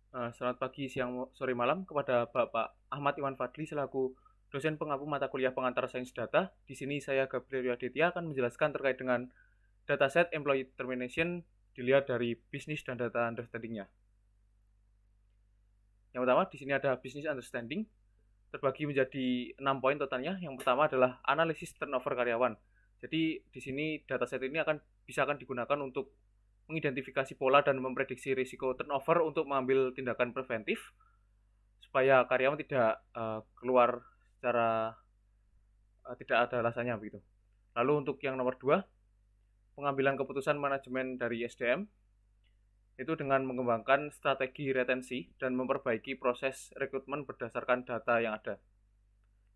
Selamat pagi, siang, sore, malam kepada Bapak Ahmad Iwan Fadli selaku dosen pengampu mata kuliah pengantar sains data. Di sini saya Gabriel Aditya akan menjelaskan terkait dengan dataset employee termination dilihat dari bisnis dan data understanding-nya. Yang pertama, di sini ada business understanding, terbagi menjadi 6 poin totalnya. Yang pertama adalah analisis turnover karyawan. Jadi di sini dataset ini akan digunakan untuk mengidentifikasi pola dan memprediksi risiko turnover untuk mengambil tindakan preventif supaya karyawan tidak keluar secara tidak ada alasannya begitu. Lalu untuk yang nomor 2, pengambilan keputusan manajemen dari SDM itu dengan mengembangkan strategi retensi dan memperbaiki proses rekrutmen berdasarkan data yang ada.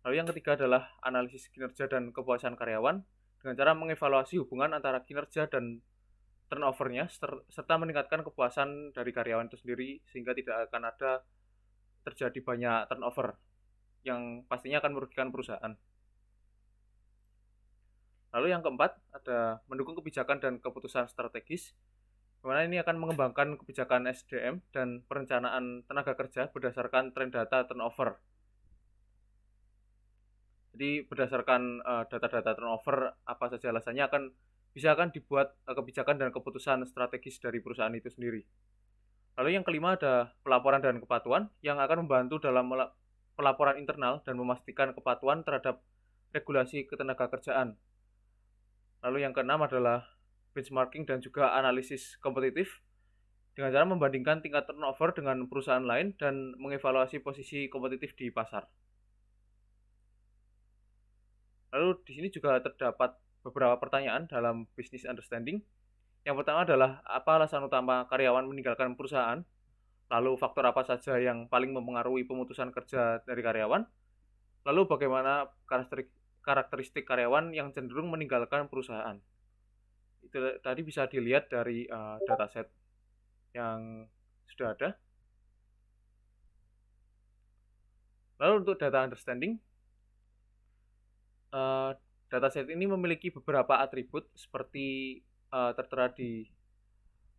Lalu yang ketiga adalah analisis kinerja dan kepuasan karyawan dengan cara mengevaluasi hubungan antara kinerja dan turnovernya serta meningkatkan kepuasan dari karyawan itu sendiri sehingga tidak akan ada terjadi banyak turnover yang pastinya akan merugikan perusahaan. Lalu yang keempat ada mendukung kebijakan dan keputusan strategis, di mana ini akan mengembangkan kebijakan SDM dan perencanaan tenaga kerja berdasarkan tren data turnover. Jadi berdasarkan data-data turnover apa saja alasannya akan dibuat kebijakan dan keputusan strategis dari perusahaan itu sendiri. Lalu yang kelima ada pelaporan dan kepatuhan yang akan membantu dalam pelaporan internal dan memastikan kepatuhan terhadap regulasi ketenaga kerjaan. Lalu yang keenam adalah benchmarking dan juga analisis kompetitif dengan cara membandingkan tingkat turnover dengan perusahaan lain dan mengevaluasi posisi kompetitif di pasar. Lalu di sini juga terdapat beberapa pertanyaan dalam business understanding. Yang pertama adalah apa alasan utama karyawan meninggalkan perusahaan? Lalu faktor apa saja yang paling mempengaruhi pemutusan kerja dari karyawan? Lalu bagaimana karakteristik karyawan yang cenderung meninggalkan perusahaan? Itu tadi bisa dilihat dari dataset yang sudah ada. Lalu untuk data understanding, dataset ini memiliki beberapa atribut seperti tertera di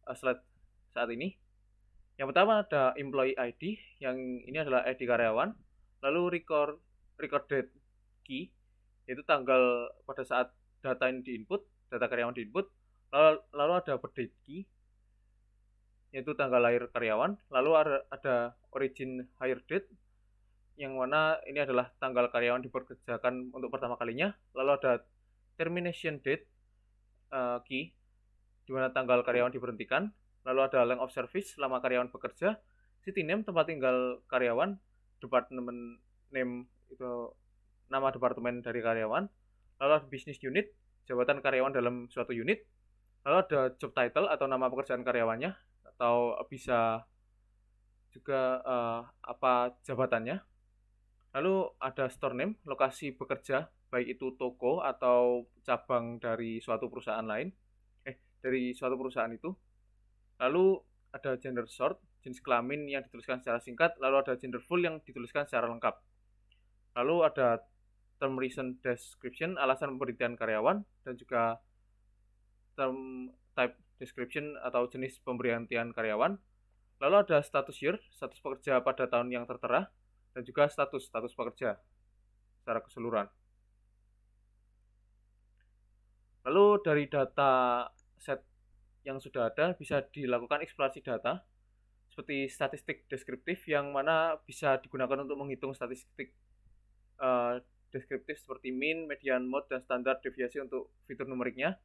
slide saat ini. Yang pertama ada employee ID, yang ini adalah ID karyawan. Lalu recorded key, yaitu tanggal pada saat data ini diinput, data karyawan diinput. Lalu ada birthday key, yaitu tanggal lahir karyawan. Lalu ada origin hire date, yang mana ini adalah tanggal karyawan dipekerjakan untuk pertama kalinya. Lalu ada termination date key, di mana tanggal karyawan diberhentikan. Lalu ada length of service, lama karyawan bekerja, city name, tempat tinggal karyawan, department name, itu nama departemen dari karyawan. Lalu ada business unit, jabatan karyawan dalam suatu unit. Lalu ada job title atau nama pekerjaan karyawannya, atau bisa juga apa jabatannya. Lalu ada store name, lokasi bekerja, baik itu toko atau cabang dari suatu perusahaan lain, dari suatu perusahaan itu. Lalu ada gender short, jenis kelamin yang dituliskan secara singkat. Lalu ada gender full yang dituliskan secara lengkap. Lalu ada term reason description, alasan pemberhentian karyawan, dan juga term type description atau jenis pemberhentian karyawan. Lalu ada status year, status pekerja pada tahun yang tertera, dan juga status pekerja secara keseluruhan. Lalu dari data set yang sudah ada bisa dilakukan eksplorasi data seperti statistik deskriptif yang mana bisa digunakan untuk menghitung statistik deskriptif seperti mean, median, mode, dan standar deviasi untuk fitur numeriknya.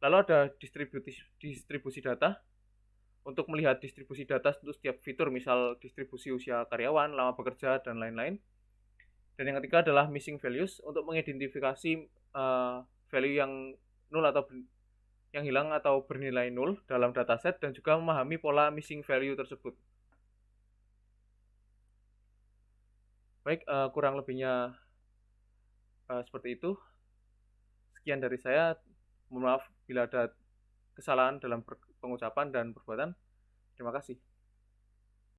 Lalu ada distribusi data untuk melihat distribusi data untuk setiap fitur, misal distribusi usia karyawan, lama bekerja, dan lain-lain. Dan yang ketiga adalah missing values untuk mengidentifikasi value yang nol atau yang hilang atau bernilai nol dalam dataset dan juga memahami pola missing value tersebut. Baik, kurang lebihnya seperti itu. Sekian dari saya. Mohon maaf bila ada kesalahan dalam pengucapan dan perbuatan. Terima kasih.